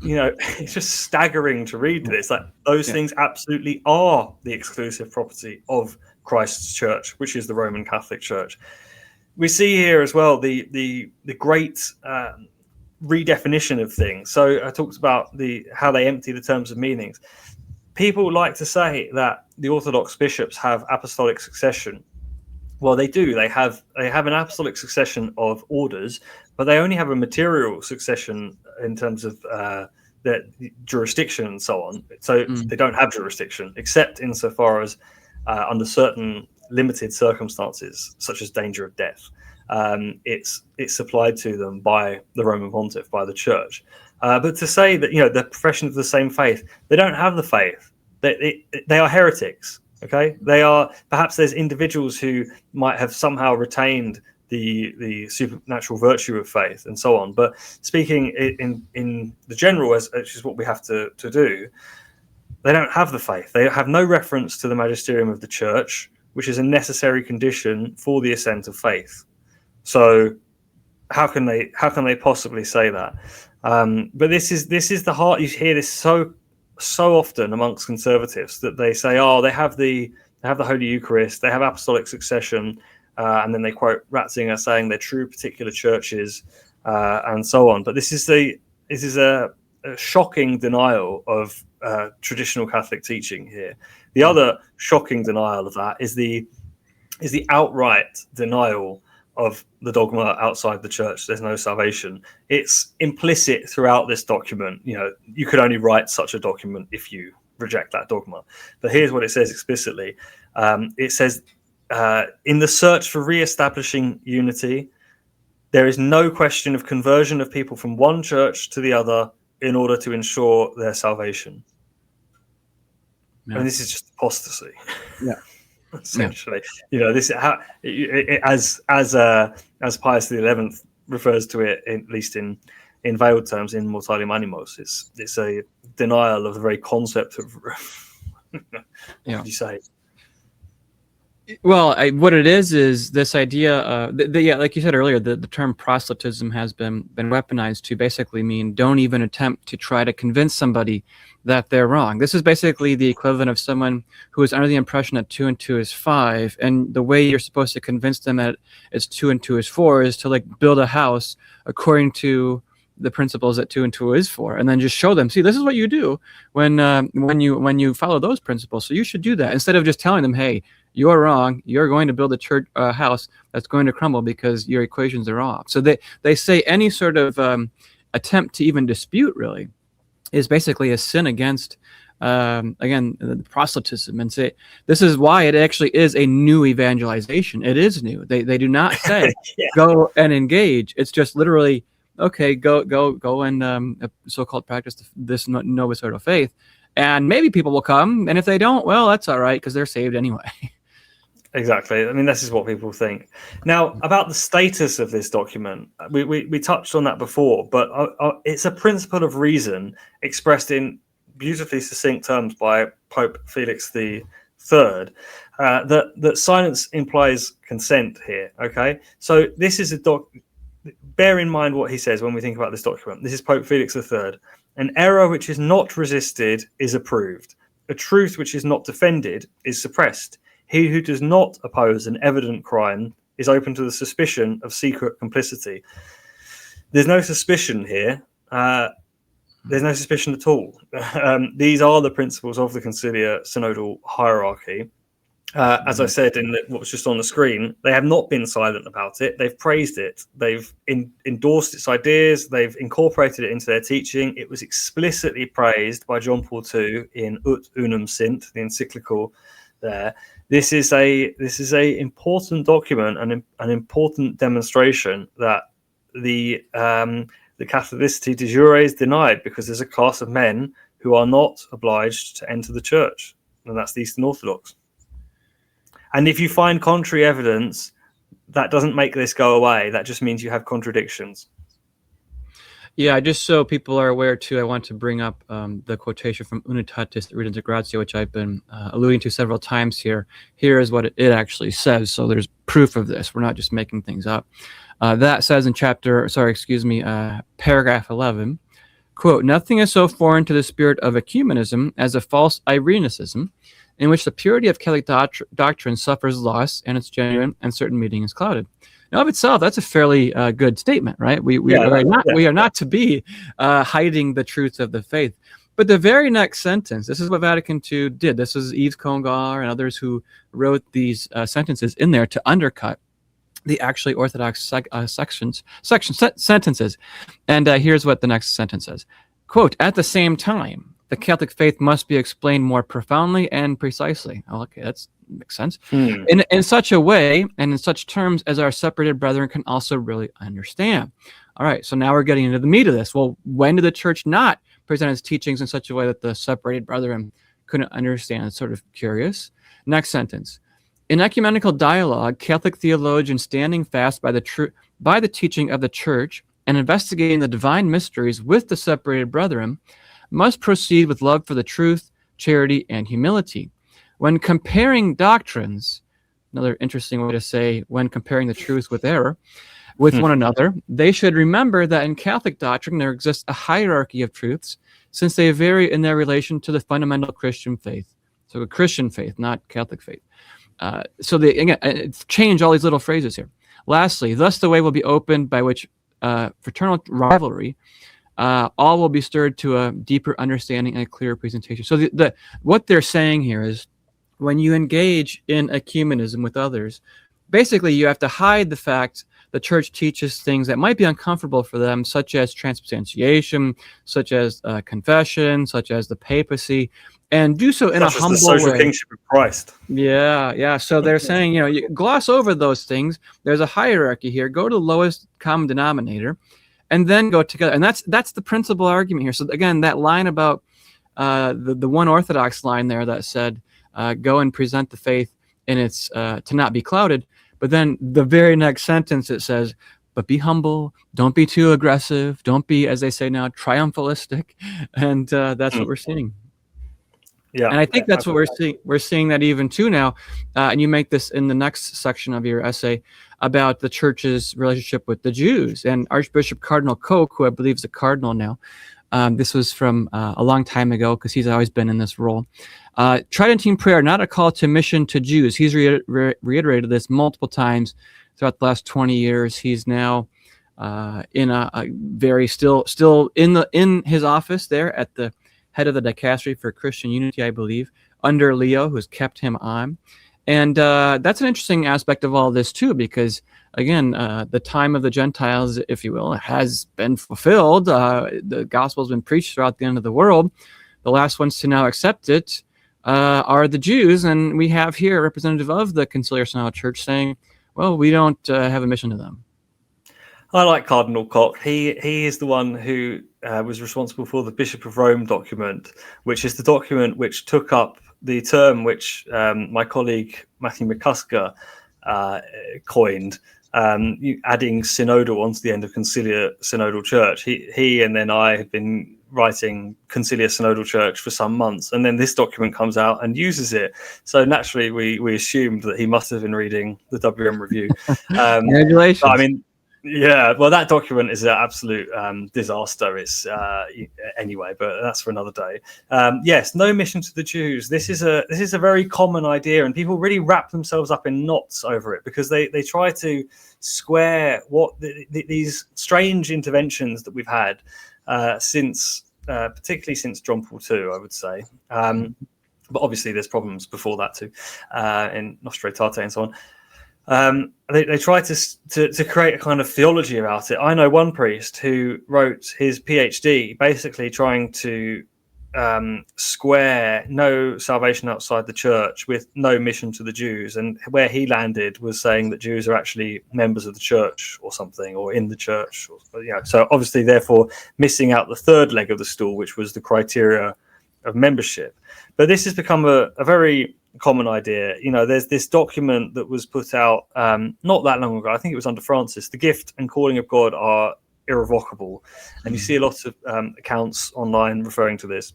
it's just staggering to read this. Like those things absolutely are the exclusive property of Christ's church, which is the Roman Catholic Church. We see here as well the great redefinition of things. So I talked about how they empty the terms of meanings. People like to say that the Orthodox bishops have apostolic succession. Well, they do. They have an apostolic succession of orders, but they only have a material succession in terms of their jurisdiction and so on. So they don't have jurisdiction, except insofar as under certain limited circumstances, such as danger of death, it's supplied to them by the Roman Pontiff, by the Church. But to say that the profession of the same faith, they don't have the faith. They are heretics. Okay, they are, perhaps there's individuals who might have somehow retained the supernatural virtue of faith and so on. But speaking in the general, which is what we have to do, they don't have the faith. They have no reference to the magisterium of the church, which is a necessary condition for the assent of faith. So how can they possibly say that? But this is the heart. You hear this so often amongst conservatives, that they say, oh, they have the Holy Eucharist, they have apostolic succession, and then they quote Ratzinger saying they're true particular churches, and so on. But this is a shocking denial of traditional Catholic teaching here. The other shocking denial of that is the outright denial of the dogma outside the church. There's no salvation. It's implicit throughout this document. You could only write such a document if you reject that dogma. But here's what it says explicitly. It says, in the search for re-establishing unity, there is no question of conversion of people from one church to the other in order to ensure their salvation. Yeah. And this is just apostasy. Yeah. Essentially, this how as Pius XI refers to it, at least in veiled terms, in Mortalium Animos. It's a denial of the very concept of what would you say? Well, what it is this idea, like you said earlier, the term proselytism has been weaponized to basically mean don't even attempt to try to convince somebody that they're wrong. This is basically the equivalent of someone who is under the impression that 2 and 2 is 5, and the way you're supposed to convince them that it's 2 and 2 is 4 is to build a house according to the principles that 2 and 2 is 4, and then just show them, see, this is what you do when you follow those principles. So you should do that, instead of just telling them, hey, you're wrong. You're going to build a church house that's going to crumble because your equations are off. So they say any sort of attempt to even dispute really is basically a sin against again proselytism, and say this is why it actually is a new evangelization. It is new. They do not say go and engage. It's just literally okay, go and so-called practice this Novus Ordo faith, and maybe people will come, and if they don't, well, that's all right because they're saved anyway. Exactly. I mean, this is what people think. Now, about the status of this document, we touched on that before, but it's a principle of reason expressed in beautifully succinct terms by Pope Felix III, that silence implies consent here. Okay, so this is bear in mind what he says when we think about this document. This is Pope Felix III. An error which is not resisted is approved. A truth which is not defended is suppressed. He who does not oppose an evident crime is open to the suspicion of secret complicity. There's no suspicion here. There's no suspicion at all. These are the principles of the Conciliar Synodal hierarchy. As I said in what was just on the screen, they have not been silent about it. They've praised it. They've endorsed its ideas. They've incorporated it into their teaching. It was explicitly praised by John Paul II in Ut Unum Sint, the encyclical there. This is a important document and an important demonstration that the Catholicity de jure is denied because there's a class of men who are not obliged to enter the church, and that's the Eastern Orthodox. And if you find contrary evidence, that doesn't make this go away. That just means you have contradictions. Yeah, just so people are aware, too, I want to bring up the quotation from Unitatis Redintegratio, which I've been alluding to several times here. Here is what it actually says, so there's proof of this. We're not just making things up. That says in paragraph 11, quote, nothing is so foreign to the spirit of ecumenism as a false Irenicism, in which the purity of Catholic doctrine suffers loss and its genuine and certain meaning is clouded. Now, of itself, that's a fairly good statement, right? We are not to be hiding the truth of the faith. But the very next sentence, this is what Vatican II did. This is Yves Congar and others who wrote these sentences in there to undercut the actually Orthodox sentences. And here's what the next sentence says. Quote, at the same time, the Catholic faith must be explained more profoundly and precisely. Oh, okay, that makes sense. In such a way and in such terms as our separated brethren can also really understand. All right, so now we're getting into the meat of this. Well, when did the church not present its teachings in such a way that the separated brethren couldn't understand? It's sort of curious. Next sentence. In ecumenical dialogue, Catholic theologians standing fast by the teaching of the church and investigating the divine mysteries with the separated brethren must proceed with love for the truth, charity, and humility. When comparing doctrines, another interesting way to say when comparing the truth with error, with one another, they should remember that in Catholic doctrine there exists a hierarchy of truths, since they vary in their relation to the fundamental Christian faith. So a Christian faith, not Catholic faith. So they, again, change all these little phrases here. Lastly, thus the way will be opened by which fraternal rivalry, all will be stirred to a deeper understanding and a clearer presentation. So what they're saying here is, when you engage in ecumenism with others, basically you have to hide the fact the church teaches things that might be uncomfortable for them, such as transubstantiation, such as confession, such as the papacy, and do so in a humble way. Such as the social kingship of Christ. Yeah. So they're saying, you gloss over those things. There's a hierarchy here. Go to the lowest common denominator, and then go together. And that's the principal argument here. So again, that line about the one Orthodox line there that said, go and present the faith in its to not be clouded. But then the very next sentence it says, but be humble, don't be too aggressive, don't be, as they say now, triumphalistic. And that's what we're seeing. Yeah, and I think that's what we're seeing. We're seeing that even too now. And you make this in the next section of your essay about the church's relationship with the Jews. And Archbishop Cardinal Koch, who I believe is a cardinal now, this was from a long time ago because he's always been in this role. Tridentine prayer, not a call to mission to Jews. He's reiterated this multiple times throughout the last 20 years. He's now in a very still in his office there at the head of the Dicastery for Christian Unity, I believe, under Leo, who's kept him on. And that's an interesting aspect of all this too, because again, the time of the Gentiles, if you will, has been fulfilled. The gospel has been preached throughout the end of the world. The last ones to now accept it are the Jews, and we have here a representative of the Conciliar Synodal Church saying, well, we don't have a mission to them. I like Cardinal Koch. He is the one who was responsible for the Bishop of Rome document, which is the document which took up the term which my colleague Matthew McCusker coined, adding synodal onto the end of Conciliar Synodal Church. He and then I have been writing Conciliar Synodal Church for some months, and then this document comes out and uses it. So naturally, we assumed that he must have been reading the WM review. Congratulations. I mean, yeah, well, that document is an absolute disaster. It's anyway, but that's for another day. Yes, no mission to the Jews. This is a very common idea, and people really wrap themselves up in knots over it because they try to square what these strange interventions that we've had since, particularly since John Paul II, I would say. But obviously, there's problems before that too, in Nostra Aetate and so on. They try to create a kind of theology about it. I know one priest who wrote his PhD basically trying to square no salvation outside the church with no mission to the Jews, and where he landed was saying that Jews are actually members of the church or something, or in the church. So obviously, therefore, missing out the third leg of the stool, which was the criteria of membership. But this has become a very common idea. There's this document that was put out not that long ago. I think it was under Francis. The gift and calling of God are irrevocable, and you see a lot of accounts online referring to this.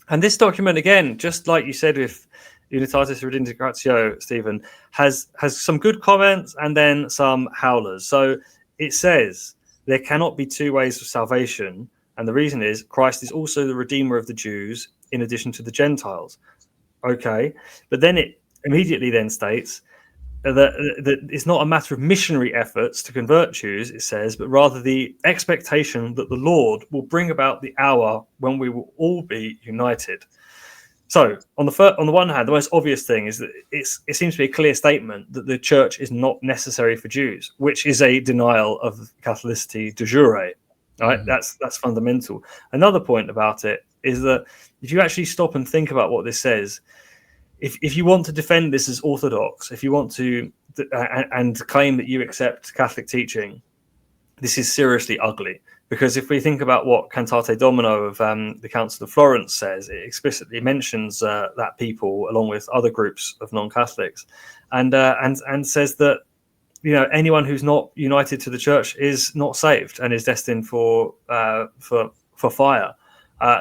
And this document, again, just like you said with Unitatis Redintegratio, Stephen, has some good comments and then some howlers. So it says there cannot be two ways of salvation, and the reason is Christ is also the Redeemer of the Jews in addition to the Gentiles. Okay, but then it immediately then states that it's not a matter of missionary efforts to convert Jews, it says, but rather the expectation that the Lord will bring about the hour when we will all be united. So on the one hand, the most obvious thing is that it seems to be a clear statement that the church is not necessary for Jews, which is a denial of Catholicity de jure. Right? That's fundamental. Another point about it is that if you actually stop and think about what this says, if you want to defend this as orthodox, if you want to and claim that you accept Catholic teaching, this is seriously ugly. Because if we think about what Cantate Domino of the Council of Florence says, it explicitly mentions that people, along with other groups of non-Catholics, and says that anyone who's not united to the church is not saved and is destined for fire.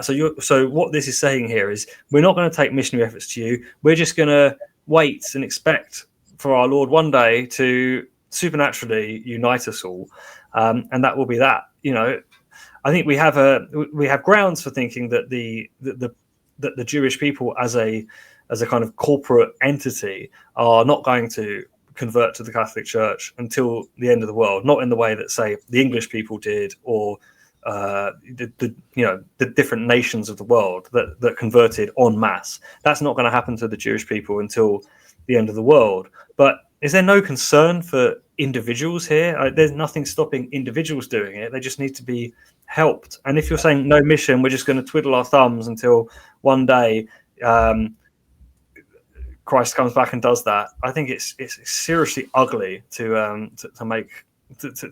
So what this is saying here is we're not going to take missionary efforts to you. We're just going to wait and expect for our Lord one day to supernaturally unite us all, and that will be that. I think we have grounds for thinking that the Jewish people as a kind of corporate entity are not going to convert to the Catholic Church until the end of the world, not in the way that, say, the English people did, or the different nations of the world that converted en masse. That's not going to happen to the Jewish people until the end of the world. But is there no concern for individuals here? There's nothing stopping individuals doing it. They just need to be helped. And if you're saying no mission, we're just going to twiddle our thumbs until one day Christ comes back and does that, I think it's seriously ugly to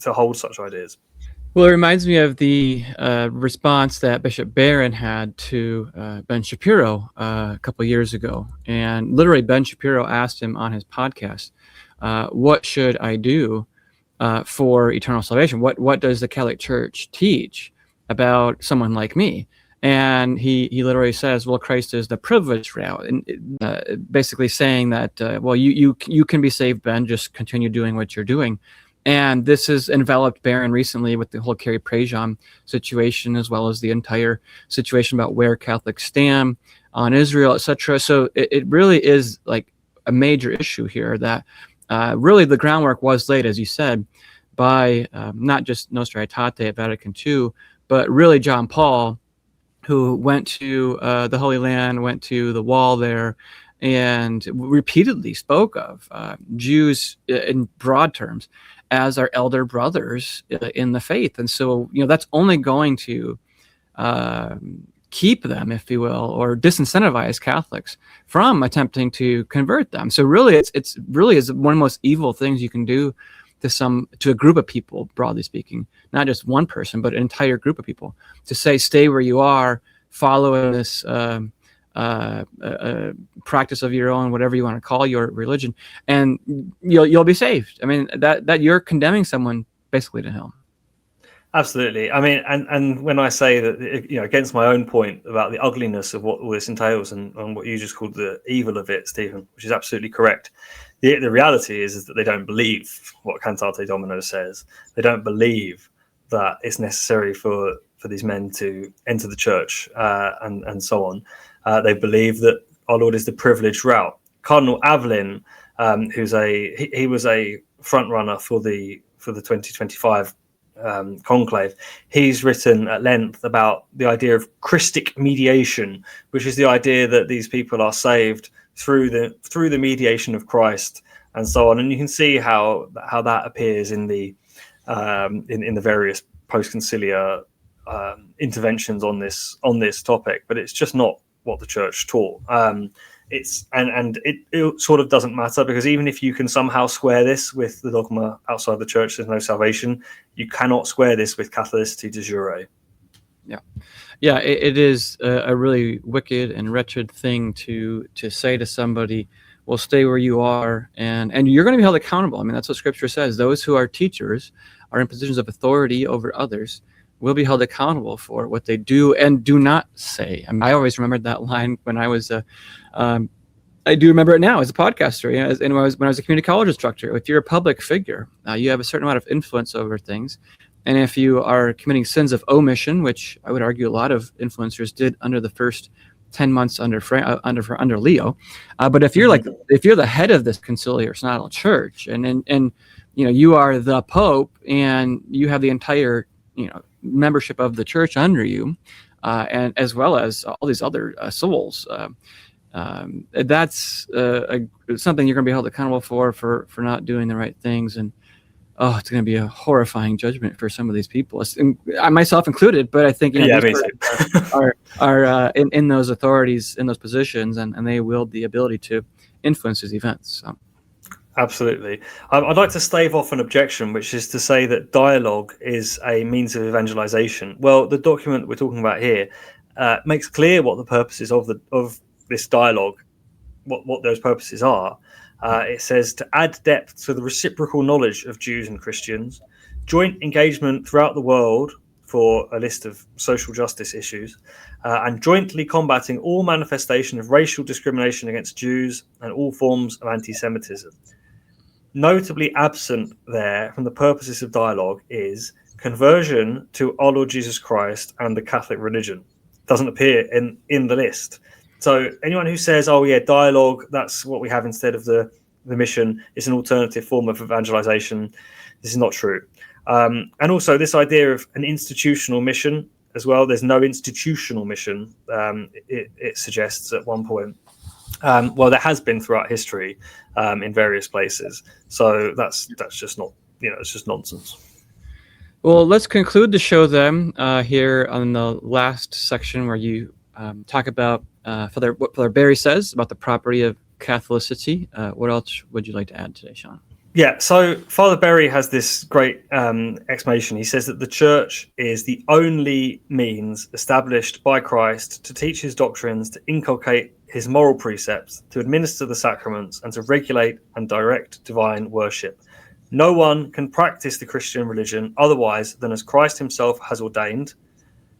hold such ideas. Well, it reminds me of the response that Bishop Barron had to Ben Shapiro a couple of years ago. And literally, Ben Shapiro asked him on his podcast, what should I do for eternal salvation? What does the Catholic Church teach about someone like me? And he literally says, well, Christ is the privileged route, and basically saying that, well, you can be saved, Ben, just continue doing what you're doing. And this has enveloped Barron recently with the whole Carrie Prejean situation, as well as the entire situation about where Catholics stand on Israel, etc. So it really is like a major issue here that really the groundwork was laid, as you said, by not just Nostra Aetate at Vatican II, but really John Paul, who went to the Holy Land, went to the wall there, and repeatedly spoke of Jews in broad terms as our elder brothers in the faith. And so, that's only going to keep them, if you will, or disincentivize Catholics from attempting to convert them. So really, it's really is one of the most evil things you can do to a group of people, broadly speaking, not just one person, but an entire group of people, to say, stay where you are, follow this practice of your own, whatever you want to call your religion, and you'll be saved. I mean, that you're condemning someone basically to hell. Absolutely. I mean, and when I say that, against my own point about the ugliness of what all this entails and what you just called the evil of it, Stephen, which is absolutely correct. The reality is that they don't believe what Cantate Domino says. They don't believe that it's necessary for these men to enter the church and so on. They believe that our Lord is the privileged route. Cardinal Aveline, he was a front runner for the 2025 conclave. He's written at length about the idea of Christic mediation, which is the idea that these people are saved through the mediation of Christ and so on. And you can see how that appears in the various post-conciliar interventions on this topic. But it's just not what the church taught. It sort of doesn't matter, because even if you can somehow square this with the dogma outside the church, there's no salvation, you cannot square this with Catholicity de jure. Yeah, it is a really wicked and wretched thing to say to somebody, well, stay where you are, and you're going to be held accountable. I mean, that's what Scripture says. Those who are teachers, are in positions of authority over others, will be held accountable for what they do and do not say. I mean, I always remembered that line when I was I do remember it now as a podcaster, and when I was a community college instructor. If you're a public figure, you have a certain amount of influence over things. And if you are committing sins of omission, which I would argue a lot of influencers did under the first 10 months under Leo, but if you're if you're the head of this conciliar synodal church, and you are the Pope, and you have the entire membership of the church under you, and as well as all these other souls, that's something you're going to be held accountable for not doing the right things. And it's going to be a horrifying judgment for some of these people, and myself included. But I think are in those authorities, in those positions, and they wield the ability to influence these events. So. Absolutely. I'd like to stave off an objection, which is to say that dialogue is a means of evangelization. Well, the document we're talking about here makes clear what the purposes of this dialogue, what those purposes are. It says to add depth to the reciprocal knowledge of Jews and Christians, joint engagement throughout the world for a list of social justice issues, and jointly combating all manifestation of racial discrimination against Jews and all forms of anti-Semitism. Notably absent there from the purposes of dialogue is conversion to our Lord Jesus Christ and the Catholic religion. Doesn't appear in the list. So anyone who says, oh yeah, dialogue, that's what we have instead of the mission, it's an alternative form of evangelization, this is not true. And also this idea of an institutional mission as well, there's no institutional mission, it suggests at one point. Well, there has been throughout history in various places. So that's just not, it's just nonsense. Well, let's conclude the show then here on the last section where you talk about what Father Barry says about the property of Catholicity. What else would you like to add today, Sean? Yeah, so Father Berry has this great explanation. He says that the church is the only means established by Christ to teach his doctrines, to inculcate his moral precepts, to administer the sacraments, and to regulate and direct divine worship. No one can practice the Christian religion otherwise than as Christ himself has ordained.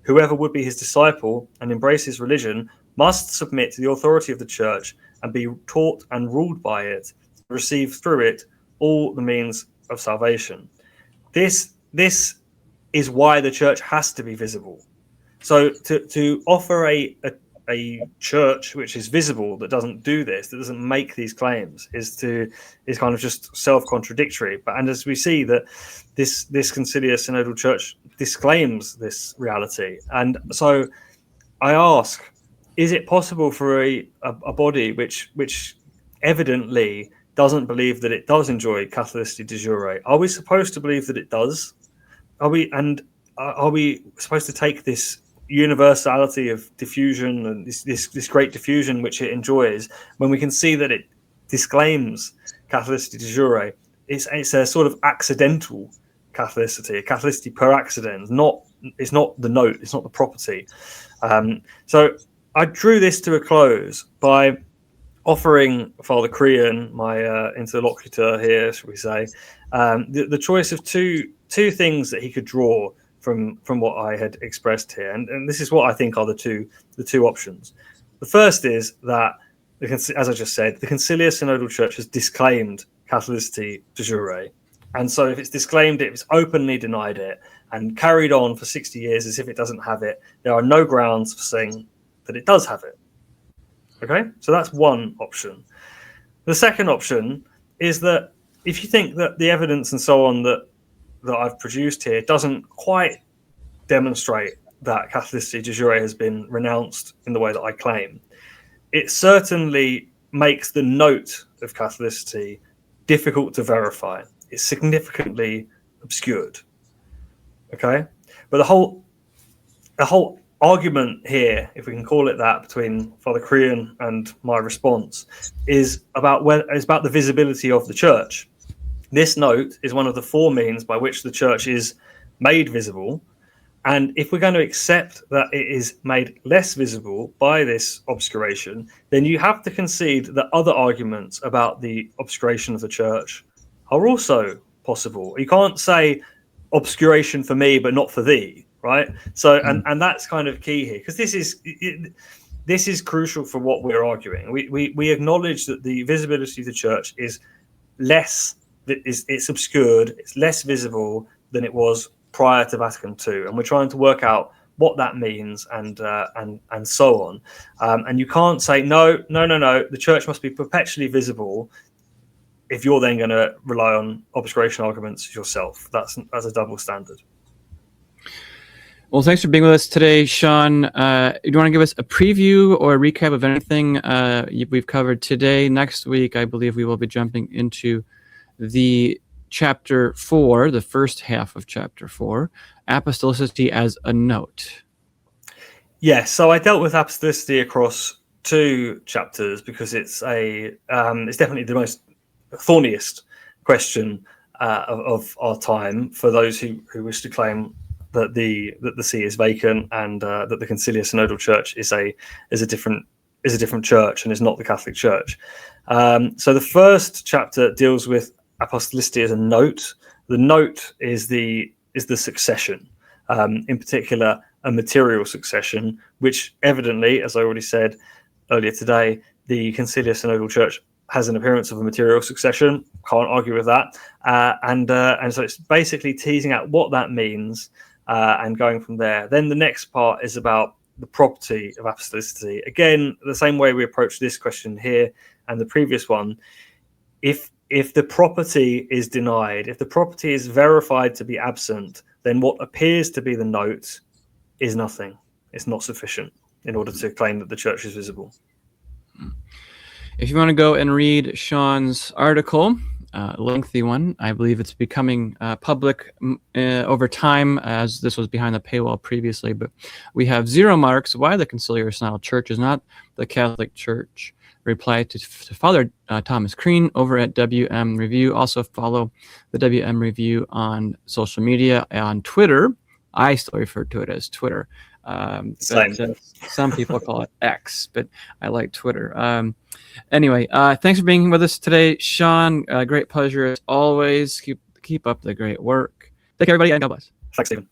Whoever would be his disciple and embrace his religion must submit to the authority of the church and be taught and ruled by it, receive through it all the means of salvation. This is why the church has to be visible. So to offer a church which is visible, that doesn't do this, that doesn't make these claims, is kind of just self-contradictory. And as we see that this Conciliar Synodal Church disclaims this reality. And so I ask, is it possible for a body which evidently doesn't believe that it does enjoy Catholicity de jure? Are we supposed to believe that it does? Are we supposed to take this universality of diffusion and this great diffusion which it enjoys, when we can see that it disclaims Catholicity de jure? It's a sort of accidental Catholicity, a Catholicity per accident. It's not the note, it's not the property. So I drew this to a close by offering Father Crean, my interlocutor here, shall we say, the choice of two things that he could draw from what I had expressed here, and this is what I think are the two options. The first is that, as I just said, the Conciliar Synodal Church has disclaimed Catholicity de jure, and so if it's disclaimed it, if it's openly denied it, and carried on for 60 years as if it doesn't have it, there are no grounds for saying that it does have it. Okay, so that's one option. The second option is that if you think that the evidence and so on that I've produced here doesn't quite demonstrate that Catholicity de jure has been renounced in the way that I claim, it certainly makes the note of Catholicity difficult to verify. It's significantly obscured. Okay, but the whole argument here, if we can call it that, between Father Crean and my response is about the visibility of the church. This note is one of the four means by which the church is made visible, and if we're going to accept that it is made less visible by this obscuration, then you have to concede that other arguments about the obscuration of the church are also possible. You can't say obscuration for me but not for thee, right? So and that's kind of key here, because this is crucial for what we're arguing. We acknowledge that the visibility of the church is less, it's obscured, it's less visible than it was prior to Vatican II, and we're trying to work out what that means and so on. And you can't say no, the church must be perpetually visible if you're then going to rely on obscuration arguments yourself. That's a double standard. Well, thanks for being with us today, Sean. Do you want to give us a preview or a recap of anything we've covered today? Next week, I believe we will be jumping into the chapter 4, the first half of chapter 4, Apostolicity as a Note. Yes, so I dealt with apostolicity across 2 chapters because it's definitely the most thorniest question of our time for those who wish to claim that the see is vacant and that the Conciliar Synodal Church is a different church and is not the Catholic Church. So the first chapter deals with apostolicity as a note. The note is the succession. in particular a material succession, which evidently, as I already said earlier today, the Conciliar Synodal Church has an appearance of a material succession. Can't argue with that. And so it's basically teasing out what that means and going from there. Then the next part is about the property of apostolicity. Again, the same way we approach this question here and the previous one. If the property is denied, if the property is verified to be absent, then what appears to be the note is nothing. It's not sufficient in order to claim that the church is visible. If you want to go and read Sean's article, lengthy one, I believe it's becoming public over time, as this was behind the paywall previously, but we have 0 marks why the Conciliar Synodal Church is not the Catholic Church. Reply to Father Thomas Crean over at WM Review. Also follow the WM Review on social media, on Twitter. I still refer to it as Twitter. Some people call it X, but I like Twitter. Anyway, thanks for being with us today, Sean. Great pleasure as always. Keep up the great work. Thank you, everybody, and God bless. Thanks, Stephen.